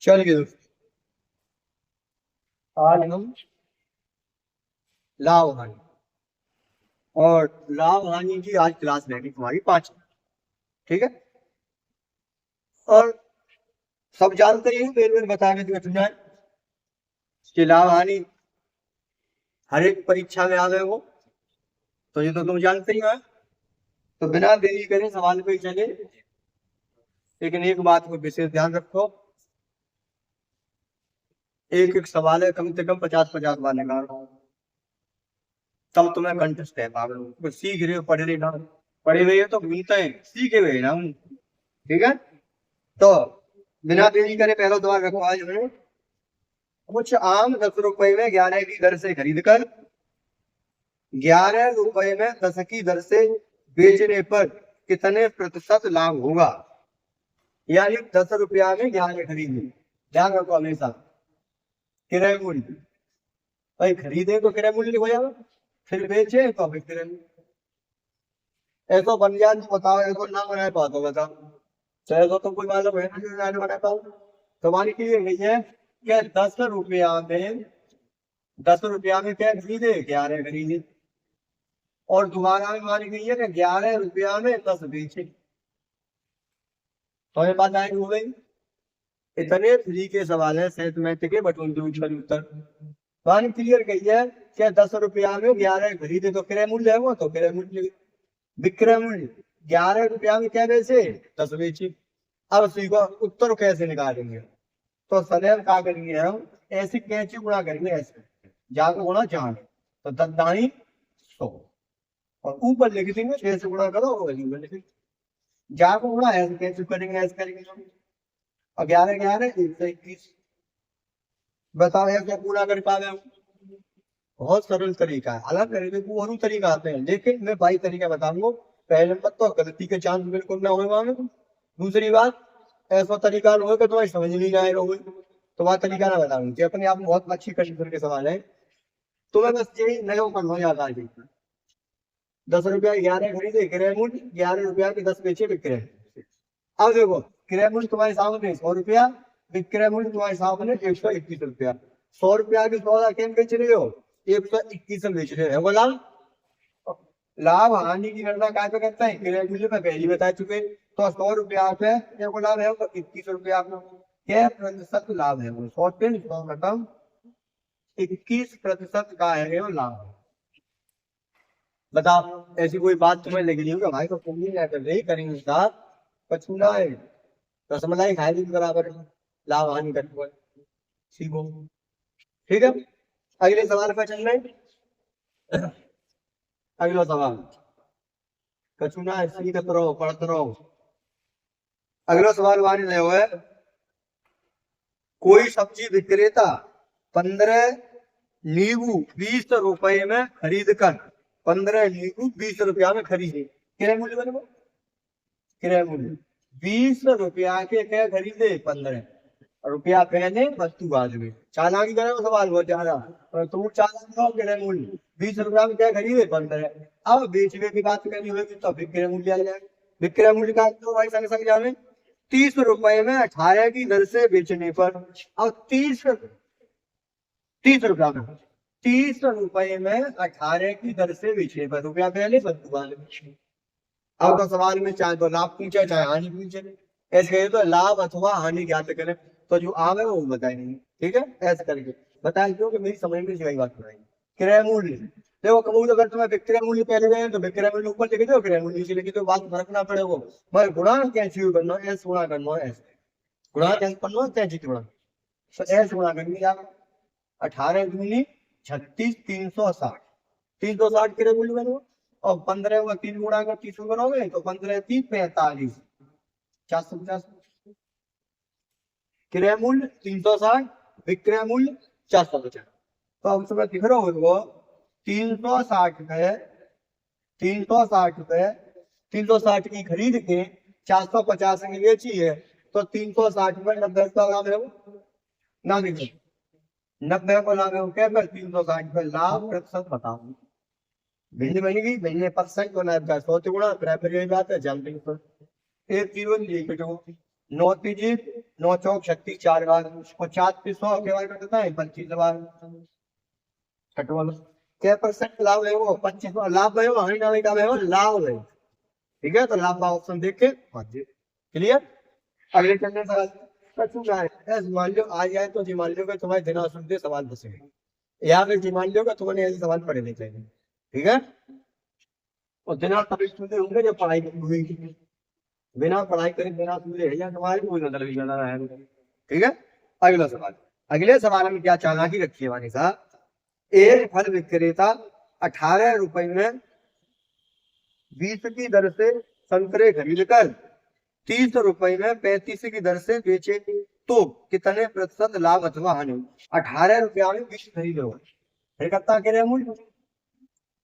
चलिए दोस्तों, आज हम लाभ हानि और लाभ हानि की आज क्लास रहेगी तुम्हारी 5। ठीक है। और सब जानते ही मेरे मेरे बताने की तुझे कि लाभ हानि हर एक परीक्षा में आ गए हो, तो ये तो तुम जानते ही हो। तो बिना देरी करे सवाल पे ही चले, लेकिन एक बात को विशेष ध्यान रखो, एक एक सवाल है कम से कम 50-50 बार निकालो, तब तुम्हें कंटेस्ट है पागल। तो सीख रहे हो, पढ़ रहे ना, पढ़े हुए हो तो मिलते हैं, सीखे हुए ना हम। ठीक है। तो बिना देरी करे पहला सवाल रखो आज में। कुछ आम 10 रुपए में 11 की दर से खरीद कर 11 रुपए में 10 की दर से बेचने पर कितने प्रतिशत लाभ होगा। यानी 10 रुपया में 11 खरीदे, ध्यान रखो हमेशा क्रय मूल्य। भाई खरीदे तो क्रय मूल्य हो जाएगा, फिर बेचे तो विक्रय मूल्य। ऐसा बन जाए तो बताओ, ऐसा ना बना पाओ तो बताओ। तो ऐसा तो कोई मालूम है ना बना पाओ। तो मान की गई है कि 10 रुपया में क्या खरीदे, 11 खरीदे। और दोबारा में मान गई है कि 11 रुपया में 10 बेचे। तो ये बात आई हो गई। इतने फ्री के सवाल है सेट मैथ के, बटन के उत्तर मान क्लियर कही है कि 10 रुपया में 11 खरीदे तो क्रय मूल्य है, वो तो क्रय मूल्य। विक्रय मूल्य 11 रुपया में क्या बेचे, 10 बेचे। अब सीखो उत्तर कैसे निकालेंगे। तो सदैव क्या करेंगे हम, ऐसी कैंची गुणा करेंगे, ऐसे जाकर गुणा जान, तो 10 दाई 100 और ऊपर लिख देंगे 6 से गुणा करो और लिखेंगे जाकर गुणा, ऐसे कैसे करेंगे, ऐसे करेंगे। और 11 11 121। बताओ यार क्या पूरा कर पा रहे हो। बहुत सरल तरीका है, अलग तरीके को और तरीका आते हैं, लेकिन मैं भाई तरीका बताऊंगा। पहले नंबर तो गलती के चांस बिल्कुल ना होगा में। दूसरी बात, ऐसा तरीका होगा कि तुम्हें समझ नहीं आए रहोगे, तो वह तरीका ना बताऊंगी। अपने आप में बहुत अच्छी कंडीशन के सवाल है। तुम्हें बस यही नया करना हो जाता है। 10 रुपया 11 खरीदे क्रय मूल्य, 11 रुपया के 10 बेचे विक्रय। अब देखो क्रय मूल्य तुम्हारे सामने 100 रुपया, विक्रय मूल्य तुम्हारे सामने 121 रुपया। 100 रुपया की 100 केम बेच रहे हो, 121 में बेच रहे हो। बोला लाभ हानि की गणना क्या करता है, क्रय मूल्य में पहले बता चुके। तो 100 रुपया पे देखो लाभ है तो 21 रुपया क्या प्रतिशत लाभ है, वो 100 पे 100 खत्म, 21% का है वो लाभ। बताओ ऐसी कोई बात तुम्हें लग रही होगी भाई तो तुम भी कर रही करेंगे साहब, पछूना है रसमलाई खाएगी के बराबर है, लाभ हानि करके सीखो। ठीक है, अगले सवाल पर चल रहे। अगला सवाल कछुना है, सीखते रहो पढ़ते रहो। अगला सवाल वाली ले हुआ है, कोई सब्जी विक्रेता 15 नींबू 20 रुपए में खरीद कर 15 नींबू 20 रुपया में खरीदे। कितने मूल्य बने वो, कितने मूल्य 20 रुपया के क्या खरीदे, 15 रुपया पहले वस्तु बाद में। चालाकी करे सवाल बहुत ज्यादा, तुम चालाक हो। कितने मूल्य 20 रुपया में क्या खरीदे, 15। अब बेचने की बात करनी होगी तो विक्रय मूल्य आ जाएगा। विक्रय मूल्य का तो भाई संग संग जाने 30 रुपए में 18 की दर से बेचने पर। अब 30 रुपया में 30 रुपए में 18 की दर से बेचने पर रुपया पहले वस्तु बाद में। अब तो सवाल में चाहे तो लाभ पूछे चाहे हानि पूछे, ऐसे कहे तो लाभ अथवा हानि ज्ञात करें, तो जो आम है वो बताएंगे। ठीक है, ऐसे करके बताएं क्योंकि मेरी समझ में सही बात बताएंगे। क्रय मूल्य देखो कबूल, अगर तुम्हें विक्रय मूल्य पहले गए तो विक्रय मूल्य ऊपर लिखे दो, क्रय मूल्य नीचे लिखे दो, बात फर्क ना पड़े। वो मगर गुणा कैसे करना है, ऐसे गुणा करना है, ऐसे गुणा कैसे करना है, कैसे गुणा, तो ऐसे गुणा करेंगे आप। 18 दूनी 36, 360, 360 क्रय मूल्य बनो। और 15 हुआ 3 गुणा कर 30 करोगे तो 15 3 45, 450। क्रय मूल्य 360, विक्रय मूल्य 450। तो अब तुम्हें दिख रहा होगा 360 रुपए, 360 रुपए, 360 की खरीद के 450 की बेची है, तो 360 रुपए 90 का लाभ है वो ना, देखो 90 को लाभ है वो क्या, 360 रुपए लाभ प्रतिशत बताओ। भिन्न बनेगी, भिन्न परसेंट को नाम का 100 गुणा बराबर यही बात है, जानते हैं। एक जीवन एक बेटो 9 तीजी 9 चौक 36 4 बार और 4 पे 100 के बार करता है 25 बार छठवां क्या परसेंट लाभ है वो 25 लाभ है वो हरी नाले का है वो लाभ है। ठीक है तो लाभ का ऑप्शन देख के क्लियर। अगले चलने सवाल कछु का है मान लो आ जाए तो जी मान लो कि तुम्हारे बिना सुनते सवाल फंसेंगे या फिर जी मान लो कि तुमने ऐसे सवाल पढ़े नहीं चाहिए। ठीक है और बिना तभी सुनते होंगे जब पढ़ाई हुई बिना पढ़ाई करे बिना सुने या तुम्हारी कोई मतलब नहीं चला रहा है। ठीक है अगला सवाल। अगले सवाल में क्या चालाकी रखी है वानी साहब एक फल विक्रेता 18 रुपए में 20 की दर से संतरे खरीद कर 30 रुपए में 35 की दर से बेचे तो कितने प्रतिशत लाभ अथवा हानि। 18 रुपया में 20 खरीदो कितना कह रहे मूल्य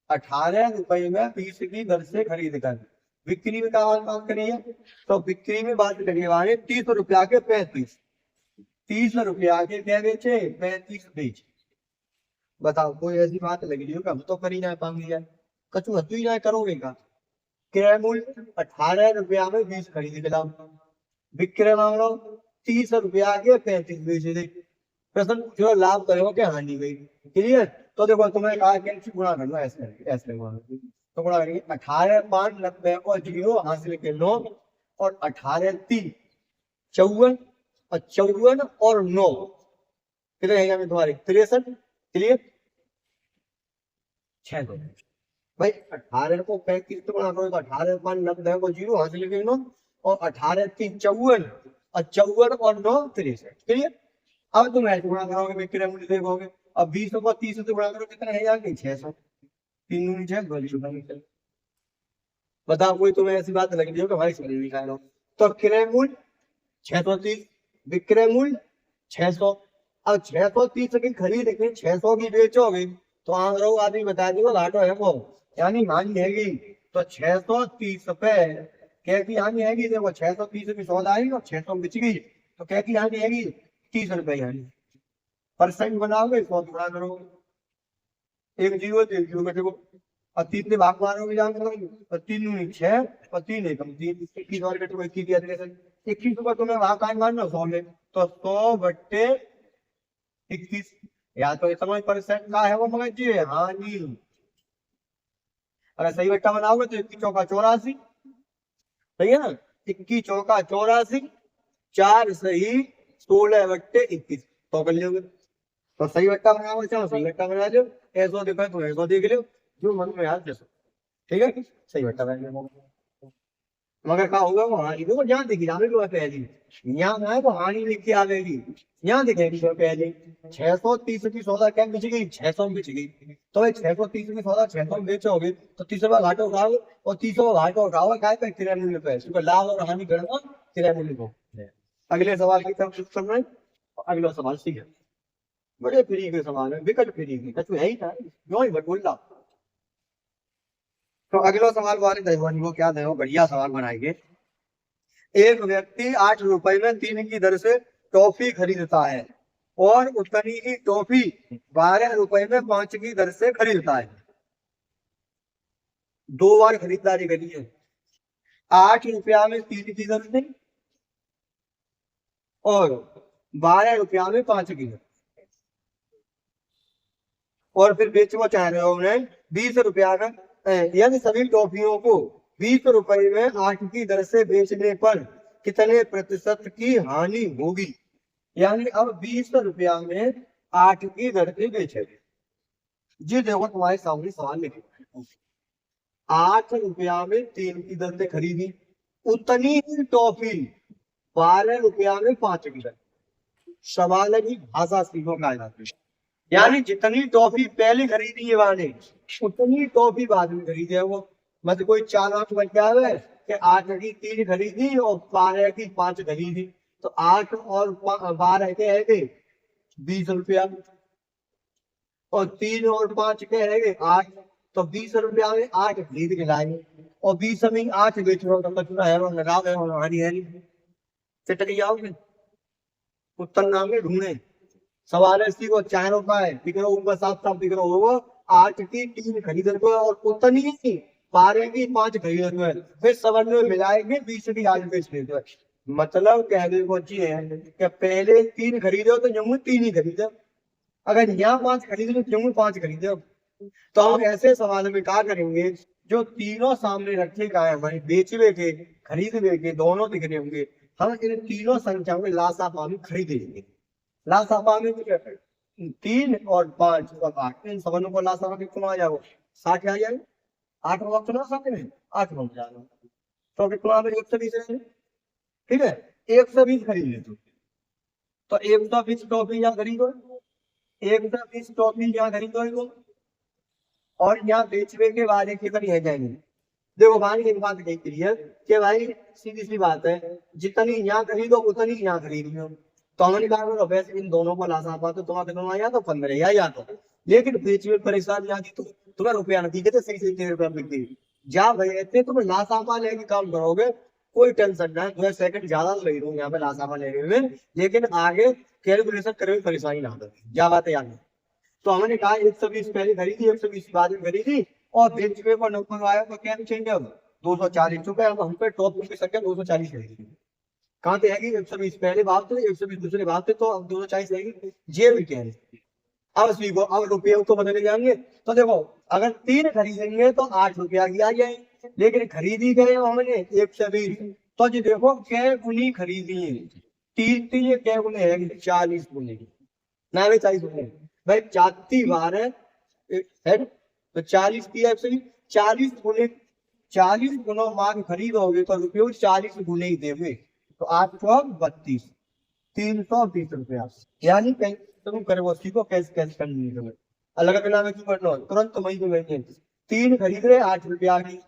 18 रुपए में 20 की दर से खरीद कर बिक्री में क्या बात करिए तो बिक्री में बात करिए वाले 30 रुपया के 35 30 रुपया के क्या बेचे 35 बेचे। बताओ कोई ऐसी बात लगी रही होगा तो कर ही ना पाएंगे कछु हतु ही ना करोगे का क्रय मूल्य 18 रुपया में 20 खरीद के लाभ विक्रय मामलो 30 रुपया के 35 बेचे दे प्रश्न जो लाभ करो क्या हानि गई क्लियर। तो देखो तुम्हें कहा कि गुणा करना ऐसे तो गुणा करेंगे 18 5 90 और 0 हासिल के 9 और 18 3 54 और 54 और 9 कितने हैं यहाँ तुम्हारे 63 क्लियर 6 भाई 18 को 35 तो गुणा करो तो 18 5 90 को 0 हासिल के 9 और 18 3 54 और 54 और 9 63 क्लियर। अब तुम ऐसे गुणा करोगे विक्रय मूल्य देखोगे अब 20 को 30 से गुणा करो कितना है यार 600 3 6 बताओ कोई तुम्हें ऐसी बात लग रही हो कि भाई समझ नहीं खा तो क्रय मूल्य 630 विक्रय मूल्य 600 अब 630 की खरीद के 600 की बेचोगे तो आंकड़ों आदमी बता देगा घाटो है वो यानी हानि हैगी तो 630 पे क्या की हानि हैगी देखो 630 की सौदा आई और 600 बिच गई तो क्या की हानि हैगी 30 रुपए हानि परसेंट बनाओगे 100 गुणा करोगे एक जीरो एक जीरो में देखो और 3 से भाग मारोगे जान करोगे और 3 6 और 3 एकम 3 21 और कटो 21 याद रखें 21 को तुम्हें भाग काट मारना 100 में तो 100 बट्टे 21 या तो इतना परसेंट का है वो मगर जी हानि अगर सही बट्टा बनाओगे तो 21 चौका 84 सही है ना 21 चौका 84 4 सही 16 बट्टे 21 तो कर लोगे तो सही बट्टा बनाओगे चलो सही बट्टा बना लो ऐसा देखो तो ऐसा देख लो जो मन में याद जैसा ठीक है सही बट्टा बना लो मगर क्या होगा वो हानि देखो यहाँ दिखी जाने को पहली यहाँ आए तो हानि लिख के आवेगी यहाँ दिखेगी तो पहले 630 की सौदा क्या बिच गई 600 बिच गई तो 630 की सौदा 600 बेचोगे तो 30 रुपया घाटा उठाओगे और 30 रुपया घाटा उठाओगे क्या पे किराए मूल्य पे क्योंकि लाभ और हानि गणना किराए मूल्य को। अगले सवाल की तरफ उत्तर में अगला सवाल ठीक है बड़े फ्री के सवाल है विकट फ्री के कुछ है ही था क्यों ही बोल रहा। तो अगला सवाल वाले दहवानी को क्या दे बढ़िया सवाल बनाएंगे। एक व्यक्ति 8 रुपए में 3 की दर से टॉफी खरीदता है और उतनी ही टॉफी 12 रुपए में 5 की दर से खरीदता है 2 बार खरीदारी करी है 8 रुपया में 3 की दर से और 12 रुपया में 5 की दर और फिर बेचना चाह रहे हो उन्हें 20 रुपया में यानी सभी टॉफियों को 20 रुपए में 8 की दर से बेचने पर कितने प्रतिशत की हानि होगी। यानी अब 20 रुपया में 8 की दर से बेचेंगे जी देखो तुम्हारे सामने सवाल लिखे 8 रुपया में 3 की दर से खरीदी उतनी ही टॉफी 12 रुपया में 5 की दर सवाल है कि भाषा सीखो कायदा यानी जितनी टॉफी पहले खरीदी है वाले उतनी टॉफी बाद में खरीदी है वो मतलब कोई 4 8 बन गया है कि 8 की 3 खरीदी और 12 की 5 खरीदी तो 8 और 12 के है 20 रुपया और 3 और 5 के है 8 तो 20 रुपया में 8 खरीद के लाए और 20 में 8 बेच रहा तो बचना है लगा हानि है चट जाओगे उत्तर नाम में ढूंढे सवाल है इसी को 4 रुपए दिख रहा ऊपर साफ साफ दिख रहा होगा 8 की 3 खरीद रहे और उतनी ही 12 की 5 खरीद रहे फिर समझ में मिलाएंगे 20 की 8 बेच लेते मतलब कहने को ये है कि पहले 3 खरीदो तो जम्मू 3 ही खरीदो, अगर यहाँ 5 खरीदो तो जम्मू 5 खरीदो। तो हम ऐसे सवाल में क्या करेंगे, जो तीनों सामने रखे का है हमारे बेचवे के खरीदवे के दोनों दिख रहे होंगे, हम इन तीनों संख्याओं में लासापा में खरीद लेंगे। लासापा में 3 और 5 और 8, इन सबनों को लासापा कितना आ जाएगा, 60 आ जाएगा। 8 वक्त ना साथ में 8 बन जाएगा, तो कितना 120 रहेंगे। ठीक है, 120 खरीद ले तो 120 टॉफी यहाँ खरीदो, 120 टॉफी यहाँ खरीदो इनको, और यहाँ बेचने के बाद कितनी है जाएंगे। देखो भाई एक बात कही क्लियर कि भाई सीधी सी बात है, जितनी यहाँ खरीदो उतनी यहाँ खरीद लो। तो हमने कहा करो वैसे इन दोनों को लासा पा तो तुम्हारे दोनों या तो 15 या तो, लेकिन बीच में परेशानी आ गई तो तुम्हें रुपया नहीं देते, सही सही 3 रुपया बिकती जा भाई इतने तुम लासापा लेके काम करोगे, कोई टेंशन नहीं, 2 सेकंड ज्यादा लग रहा हूँ यहाँ पे लासापा लेने में, लेकिन आगे कैलकुलेशन करे परेशानी ना हो जा बात है आगे। तो हमने कहा 120 पहले खरीदी, 120 बाद में खरीदी, और बेंच पे पर नंबर आया तो क्या चेंज अब 240 चुका है, हम पे टॉप की संख्या 240 रहेगी। कहाँ पे आएगी 120 पहले बात थे, 120 दूसरे बात थे, तो अब 240 रहेगी। ये भी क्या है, अब सीखो, अब रुपये को बदले जाएंगे। तो देखो अगर 3 खरीदेंगे तो 8 रुपया की आ जाएंगे, लेकिन खरीदी गए हमने 120, तो जी देखो कै गुनी खरीदी है, 3 ये कै गुने है 40 गुने, ना भी 40 गुने भाई, 4 है तो 40 की है, 40 गुने 40 गुना मांग खरीदोगे तो रुपये 40 गुने ही देवे, तो 832 320 रुपया, यानी तुम करो सीखो कैसे कैसे करनी है। अलग अलग नाम क्यों करना तुरंत तो वही तो 3 खरीद रहे 8 रुपया की,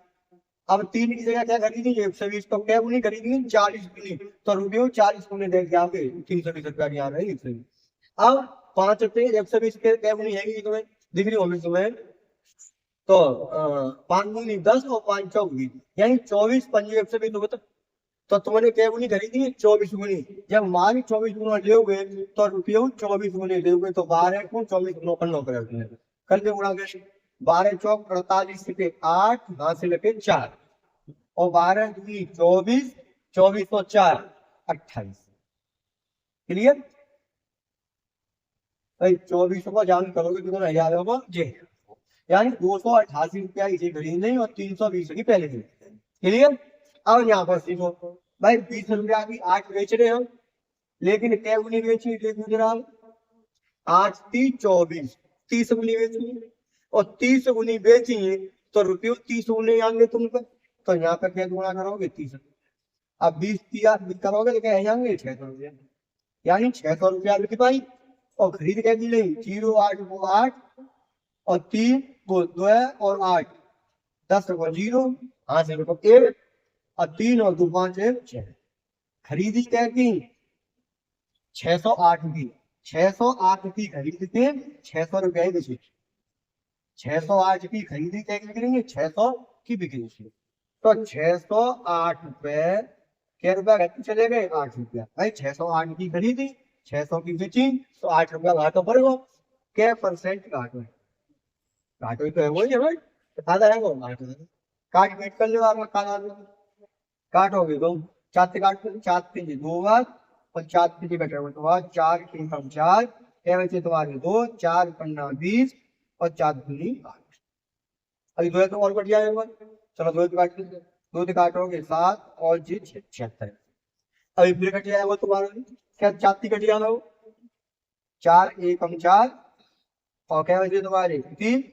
अब 3 की जगह क्या खरीदी 120, तो क्या गुनी खरीदी 40 गुनी, तो रुपये 40 गुने दे के आगे 320 रुपया की आ रहे हैं। अब 5 रुपये 120 के क्या गुनी है तुम्हें दिख रही होगी तुम्हें, तो 5 गुनी 10 और 5 24, यानी 24 पंजे 120 होगा, तो तुमने क्या गुनी खरीदी 24 गुनी, जब मान 24 गुना लोगे तो रुपये 24 गुने दोगे, तो 12 को 24 गुना पर नौ कर दे गुणा कर, 12 चौक 48 से 8 यहाँ से लेके 4, और 12 दूनी 24, 24 और 4 28। क्लियर भाई, 24 को जान करोगे कितना तो हजार होगा जी, यानी 288 रुपया इसे खरीद नहीं और 320 की पहले खरीद। क्लियर, अब यहाँ पर सीखो भाई 20 रुपया की 8 बेच रहे हो, लेकिन क्या गुनी बेची देखो जरा, 8 3 24, 30 गुनी बेची, और 30 गुनी बेची तो रुपये 30 गुने आएंगे तुम पर, तो यहाँ पर क्या गुणा करोगे 30, अब 20 करोगे तो क्या आएंगे 600 रुपया, यानी 600 रुपया बिक पाई, और खरीद क्या की नहीं 0 8 वो 8 और 3 वो 2 और 8 10 रुपये 0, हाँ से रुपये 1 और 3 और 2 5 1 6, खरीदी क्या की 608 की, 608 की खरीद के 600 रुपया बेची, 608 की खरीदी क्या बिकेंगे 600 की बिकेंगे, तो 608 रुपए क्या रुपया घट चले गए 8 रुपया, भाई 608 की खरीदी 600 की बेची, तो 8 रुपया घाटो पड़ गो, क्या परसेंट घाटो घाटो तो है वही है भाई, फायदा है वो घाटो, काट पीट कर लो आप काटोगे तो 4 से काट 4 से 2 बार और 4 से कटे हुए तो 4 3 कम 4 वैसे तुम्हारे 2 4 पन्ना 20 और 4 दूनी 8, अभी 2 तो और कट जाएगा, चलो 2 काट 2 काटोगे 7 और जी 76, अभी फिर कट जाएगा तुम्हारा क्या 4 कट जाना हो 4 1 कम 4 और क्या बचे तुम्हारे 3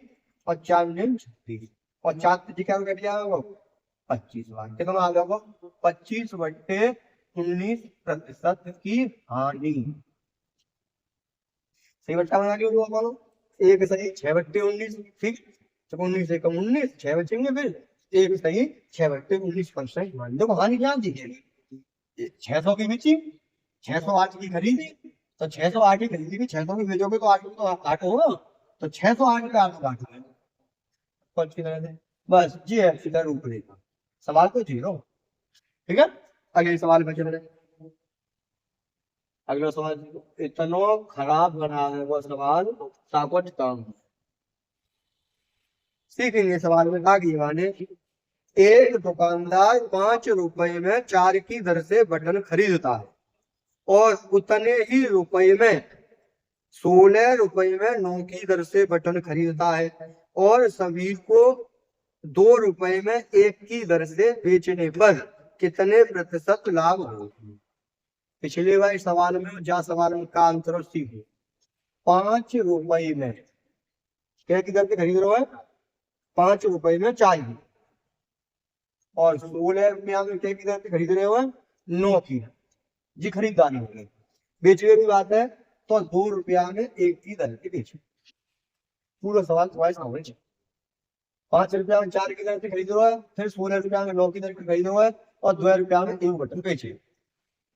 और 4 36, और 4 से क्या कट जाएगा 25 बार, कितना आ जाएगा 25/19% की हानि। सही बट्टा बना लियो बोलो, एक सही 6/19, ठीक, तो 19 से कम 19 6 बचेंगे, फिर एक सही 6/19% मान दो, हानि क्या दिखेगी 600 की बेची 608 की खरीदी, तो 608 की खरीदी भी 600 की भेजोगे तो 8 तो 8 होगा, तो 608 का 8 काट बस जी है सीधा रूपरेखा, सवाल तो 0। ठीक है, अगले सवाल में चले, अगला सवाल इतना खराब बना है वो सवाल ताकत काम सीखेंगे, सवाल में आगे माने एक दुकानदार 5 रुपए में 4 की दर से बटन खरीदता है और उतने ही रुपए में 16 रुपए में 9 की दर से बटन खरीदता है और सभी को 2 रुपए में 1 की दर से बेचने पर कितने प्रतिशत लाभ हो। पिछले वाले सवाल में जा सवाल में का अंतर सीखो। 5 रुपए में क्या की दर से खरीद रहे हो? 5 रुपए में 4 की, और 16 रुपया में क्या की दर से खरीद रहे हो? 9 की जी खरीदारी हो गई। बेचने की बात है तो 2 रुपया में 1 की दर से बेचे। पूरा सवाल तुम्हारे सामने है। 5 रुपया में 4 की दर से खरीद रहा है, फिर 16 रुपया में 9 की दर से खरीद रहा है और 2 रुपया में 1 बटन बेचे।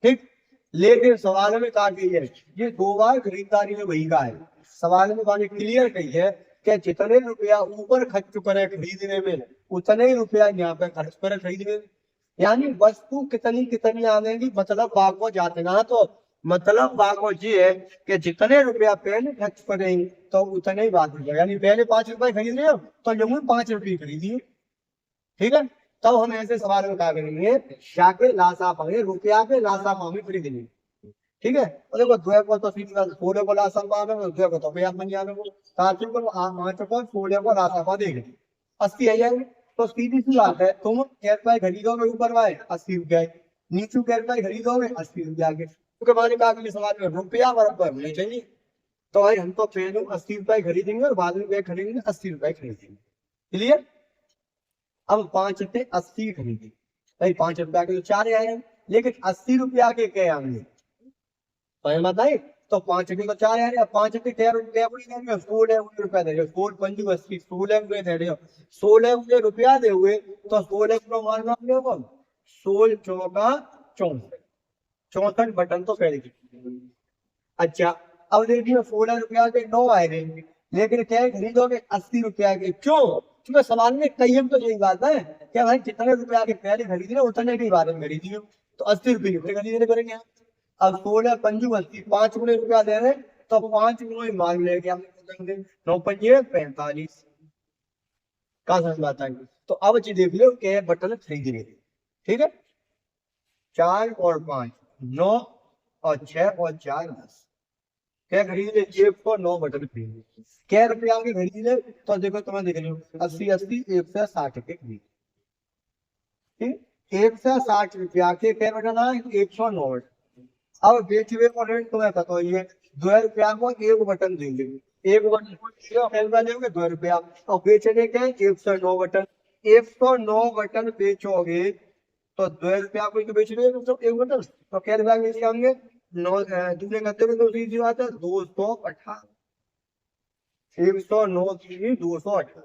ठीक, लेकिन सवाल में कहा गई है ये 2 बार खरीदारी में वही का है। सवाल में बात क्लियर कही है कि जितने रुपया ऊपर खर्च करे खरीदने में उतने ही रुपया यहाँ पे खर्च करे खरीदने में। यानी वस्तु कितनी कितनी आएगी, मतलब बागो जाते ना, तो मतलब बागो ये है कि जितने रुपया पहले खर्च करेंगे तो उतने ही बात होगा। यानी पहले 5 रुपए खरीद रहे हो तो जरूर 5 रुपये खरीदिए। ठीक है, तब हम ऐसे सवाल में क्या करेंगे, जाके लाशा पाएंगे, रुपया पे लाशा पाएंगे खरीदने। ठीक है, और देखो 2 को तो सीधी बात 16 को लाशा पाएंगे, 2 को तो रुपया बन जाएगा, 7 को 8 को 16 को लाशा पा देंगे 80 है यार। तो सीधी सी बात है, तुम रुपए खरीदोगे ऊपर वाले 80 रुपया, नीचे रुपए खरीदोगे 80 रुपया के। तो हमारे कहा कि सवाल में रुपया बराबर होने चाहिए। तो भाई हम तो पहले 80 रुपए खरीदेंगे और बाद में खरीदेंगे 80 रुपए खरीदेंगे। क्लियर? अब 5 रुपए 80 खरीदे भाई, 5 रुपया के तो 4 आए, लेकिन 80 रुपया के क्या आएंगे बताइए। तो 5 रुपये तो 4 आए, 5 रुपये 13 रुपया देंगे, 16 रुपया दे 4 5 80 16 रुपये दे रहे हो, 16 रुपया दे हुए तो 16 को मारना 16 चौका 64 बटन तो पहले की। अच्छा, अब देखिए 16 रुपया के 9 आए रहेंगे, लेकिन क्या खरीदोगे 80 रुपया के। क्यों? क्योंकि सवाल में कई तो यही बात है कि भाई जितने रुपया के पहले खरीदे उतने के बारे में खरीदिए, तो 80 रुपये के खरीदने पड़ेंगे। अब 16 पंजू 80, 5 गुने रुपया दे रहे तो 5 गुने मान लेंगे, 9 पंजे 45 का समझ बात आएगी। तो अब जी देख लो कि बटन खरीदने। ठीक है, 4 और 5 9 और 6 और 4 10 क्या खरीदे? 109 बटन खरीदे। क्या रुपया के खरीदे? तो देखो तुम्हें देख लो 80 80 160 के खरीदे। ठीक, 160 रुपया के क्या बटन आए? 109 बटन। अब बेचवे को रेट तुम्हें पता ही है, 2 रुपया को 1 बटन देंगे, 1 बटन को लेंगे 2 रुपया, और बेचने के 109 बटन। 109 बटन बेचोगे तो 2 रुपया को बेच रहे हो 1 बटन, तो क्या रुपया बेच जाएंगे? 9 दूसरे करते हुए तो सीधी बात है 218, 109 की 218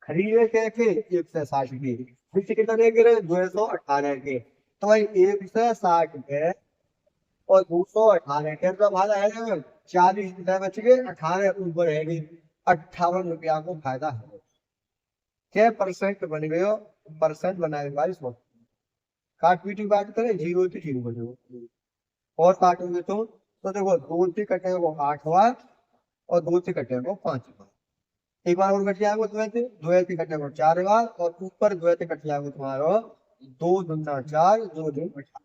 खरीदे के 160 के, बीच कितने गिरे? 218 के। तो भाई 160 के और 218 के तो भाड़ा है 40 रुपए बच गए, 18 ऊपर रहेगी, 58 रुपया को फायदा है। क्या परसेंट बन गए हो? परसेंट बनाए भाई सौ काट पीटी बात करें 0 से 0 बने और काटोगे तो देखो 2 से कटेगा वो 8 बार और 2 से कटेगा वो 5 बार। एक बार और कट जाएगा 2 से कटेगा 4 बार और ऊपर 2 से कट जाएगा तुम्हारा 2 दूना 4 2 दूना 18।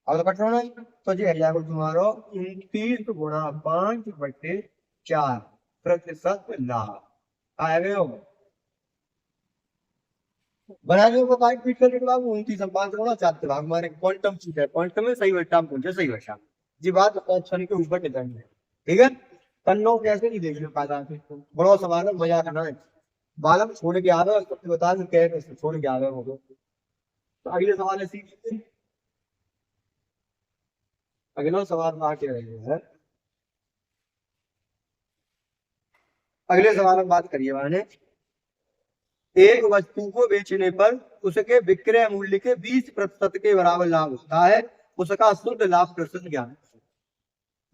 अब तो कट रहा है तो जी है तुम्हारा 29 गुणा 5/4 प्रतिशत लाभ आएगा। बना दो काट पीट करके बाबू 29 5 गुणा 4 के भाग हमारे क्वांटम चीज है, क्वांटम में सही बेटा पूछे सही भाषा जी बात ऑप्शन के ऊपर डिपेंड है। ठीक है, तन्नो कैसे नहीं देख लो फायदा से बड़ा सवाल है, मजा करना है। बालम छोड़ के आ रहा है, बता दो कैसे छोड़ के आ रहा है। तो अगले सवाल है सीख, अगला सवाल आके रहे हैं। अगले सवाल में बात करिए मैंने, एक वस्तु को बेचने पर उसके विक्रय मूल्य के 20% के बराबर लाभ होता है, उसका शुद्ध लाभ प्रतिशत क्या है?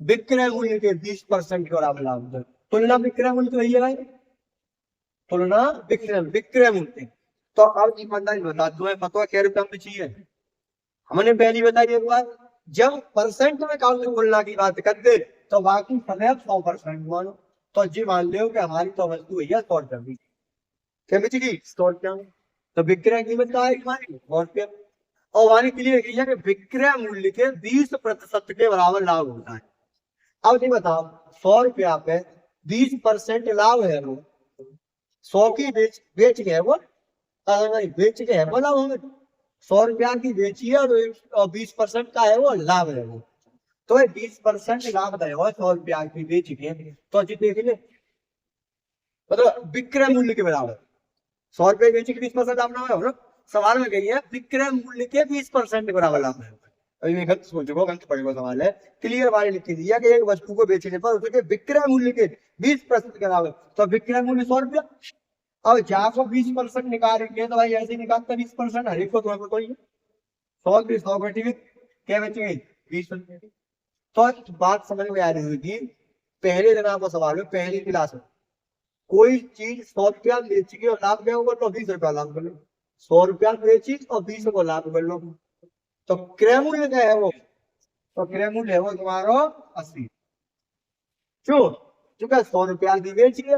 विक्रय मूल्य के 20% के बराबर लाभ होता है। तुलना विक्रय मूल्य तो यही है भाई, तुलना विक्रय मूल्य। तो अब ईमानदारी बता तुम्हें पता क्या रुपया में चाहिए? हमने पहली बताई एक बार, जब परसेंट में काउंट तुलना की बात करते तो बाकी सदैव 100% मानो। तो जी मान लो कि हमारी तो वस्तु है 100 रुपया की, क्या बेची 100 रुपया में, तो विक्रय कीमत क्या है हमारी 100 रुपया। और हमारी क्लियर किया कि विक्रय मूल्य के 20% के बराबर लाभ होता है। अब नहीं बताओ 100 रुपया पे 20% लाभ है वो 100 की बेच के है वो नहीं बेच के है वो लाभ हमें 100 रुपया की बेची है और 20% का है वो लाभ है वो। तो 20% लाभ है वो 100 रुपया की बेच के तो जितने के लिए मतलब विक्रय मूल्य के बराबर 100 रुपये बेच के 20% लाभ ना हो ना। सवाल में कही है विक्रय मूल्य के 20% के बराबर लाभ है। अभी मैं गलत सोच रहा गलत पड़ेगा सवाल है क्लियर वाले लिख दिया कि एक वस्तु को बेचने पर उसके विक्रय मूल्य के 20% के बराबर तो विक्रय मूल्य 100 रुपया। अब जहाँ को 20% निकालेंगे तो भाई ऐसे निकालता 20% हर एक को तुम्हारे को 100 घटी क्या बचेगी 20 रुपये। तो बात समझ में आ रही होगी पहले दिन आपको सवाल में पहली क्लास में कोई चीज 100 रुपया बेची और लाभ क्या होगा तो 20 रुपया लाभ कर लो 100 रुपया बेची और 20 को लाभ कर लो तो क्रय मूल्य क्या है वो तो क्रय मूल्य है वो तुम्हारा 80। क्यों क्योंकि 100 रुपया की बेची है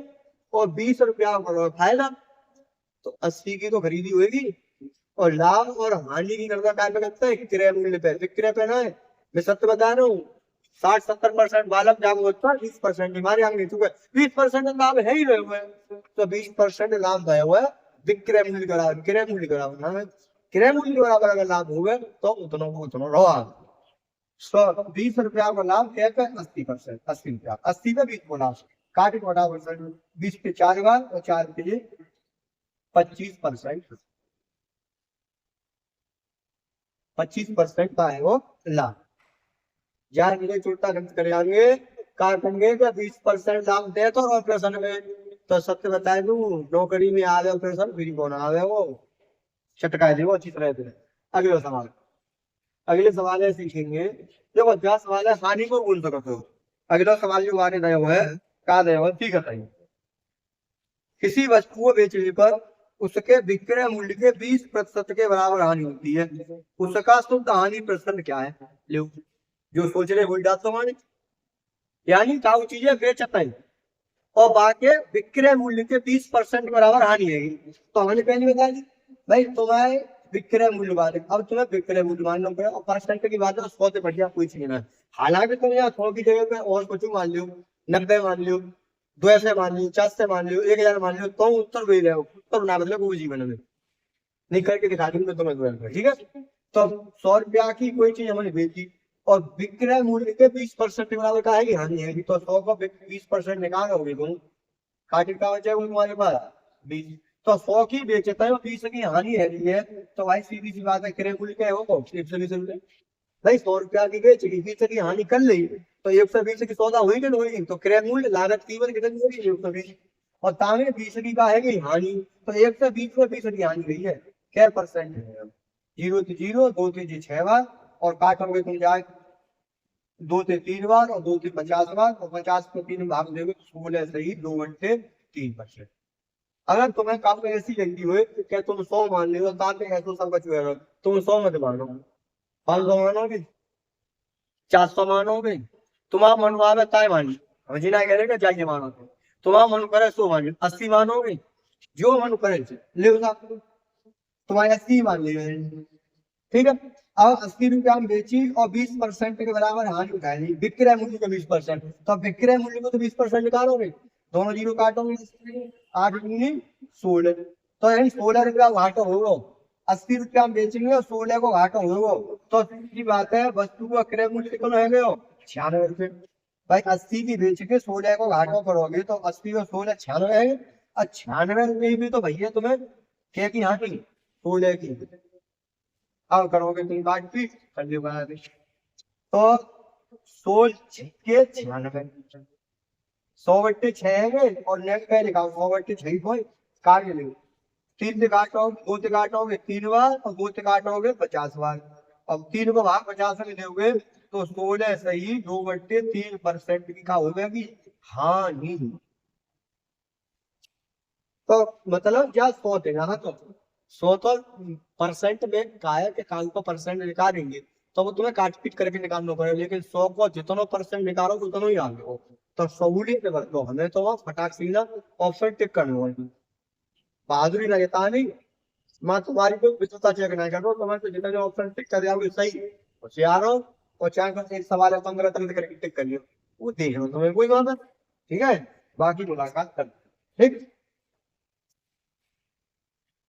और 20 रुपया का फायदा तो 80 की तो खरीदी होगी। और लाभ और हानि की गणना क्या करता है क्रय मूल्य पे विक्रय पे ना है। मैं सत्य बता रहा हूँ 60-70% बालक जाम होता है 20% हमारे यहाँ नहीं चुका 20% लाभ है ही रहे हुए तो 20% लाभ है हुआ विक्रय मूल्य का लाभ क्रय मूल्य का लाभ क्रय मूल्य के बराबर अगर लाभ होगा तो उतना उतना रहा 20 रुपया का लाभ है 80%। 80 रुपया 80 पे 20 को लाभ काट 20 पे 4 बार और 4 पे 25%। 25% का है वो लाभ यार मुझे छोटा खर्च कर जाएंगे काटेंगे का 20% लाभ दे तो ऑपरेशन में तो सत्य बताए तू नौकरी में आ गए ऑपरेशन फ्री कौन आ गए वो चटका दे वो अच्छी तरह से। अगले सवाल है सीखेंगे देखो 10 सवाल है हानि को बोल सकते हो। अगला सवाल जो आने दया हुआ है कहा दया हुआ ठीक है किसी वस्तु को बेचने पर उसके विक्रय मूल्य के 20% के बराबर हानि होती है उसका शुद्ध हानि प्रतिशत क्या है लो जो सोच रहे वही डाल तो यानी क्या चीजें बेचते हैं और बाकी विक्रय मूल्य के 20% बराबर हानि है तो हमने पहले बता दी भाई तुम्हारे विक्रय मूल्य बात अब तुम्हें विक्रय मूल्य मानना पड़ेगा और परसेंट की बात है 100 से बढ़िया कोई चीज ना हालांकि तुम यहाँ 100 की जगह पे और कुछ मान लियो 90 मान लियो 200 मान लियो 400 मान लियो 1000 मान लियो तो उत्तर वही रहे उत्तर ना बदले कोई जीवन में नहीं करके दिखा दूंगा तुम्हें ठीक है। तो 100 रुपया की कोई चीज हमने बेची और विक्रय मूल्य के 20% के बराबर का है कि हानि है तो 100 को 20% निकालोगे तुम काटिट का बचा है तुम्हारे पास 20 तो 100 की बेचता है और 20 की हानि है तो भाई सीधी सी बात है क्रय मूल्य क्या है वो 120 रुपये भाई 100 रुपया की बेचेगी 20 की हानि कर ली तो 120 की सौदा हुई कि नहीं तो क्रय मूल्य लागत कीमत कितनी होगी 120 और तामे 20 की का है कि हानि तो 120 में 20 की हानि हुई है क्या परसेंट है 0 से 0 2 से 6 बार और काटोगे तुम जाए 2 से 3 बार और 2 से 50 बार और 50 को 3 भाग देंगे 16 से ही 2 घंटे 3%। अगर तुम्हें काम ऐसी लगी हुई क्या तुम 100 मान लो तो सब बच गया तुम 100 मत मानो 500 मानोगे 400 मानोगे तुम्हारा मन हुआ तय मान हम जी ना कह जाइए मानो तुम्हारा मन करे 100 मान 80 मानोगे जो मन करे ले तुम्हारे 80 मान लिया ठीक है। अब 80 रुपया हम बेची और 20% के बराबर हानि उठाएंगे विक्रय मूल्य का 20% तो अब विक्रय मूल्य को तो 20% निकालोगे दोनों जीरो काटोगे 8 दूनी 16 तो यानी 16 रुपया घाटा होगा 80 रुपया हम बेचेंगे और 16 को घाटा होगा तो सीधी बात है वस्तु का क्रय मूल्य कितना है 96 रुपये भाई 80 की बेच के 16 को घाटा करोगे तो 80 और 16 96 है और 96 रुपये भी तो भैया तुम्हें क्या की हाँ की 16 की अब करोगे तुम काट पी कर लो बना दे तो 16 के 96 100 बट्टे 6 है और नेट पे लिखा 100 बट्टे 6 को काट लो 3 से काटोगे 2 से काटोगे 3 बार और 2 से काटोगे 50 बार अब 3 को भाग 50 में दोगे तो 16 से ही 2/3% की का होगा कि हाँ नहीं तो मतलब क्या 100 देना है तो 100 तो परसेंट में काय के काम को परसेंट निकालेंगे तो वो तुम्हें काट पीट करके निकालना पड़ेगा लेकिन 100 को जितना परसेंट निकालो उतना ही आगे हो तो सहूलियत से बरतो हमें तो वहाँ फटाक सीना ऑप्शन टिक करना होगा बहादुरी लगता नहीं मैं तुम्हारी कोई विशेषता चेक नहीं कर रहा हूँ, तुम्हें तो जितना जो ऑप्शन टिक कर दिया सही होशियार हो। और चाहे का एक सवाल है 15 तरह करके टिक करियो, वो देख लो तुम्हें कोई बात है। ठीक है, बाकी मुलाकात कर, ठीक।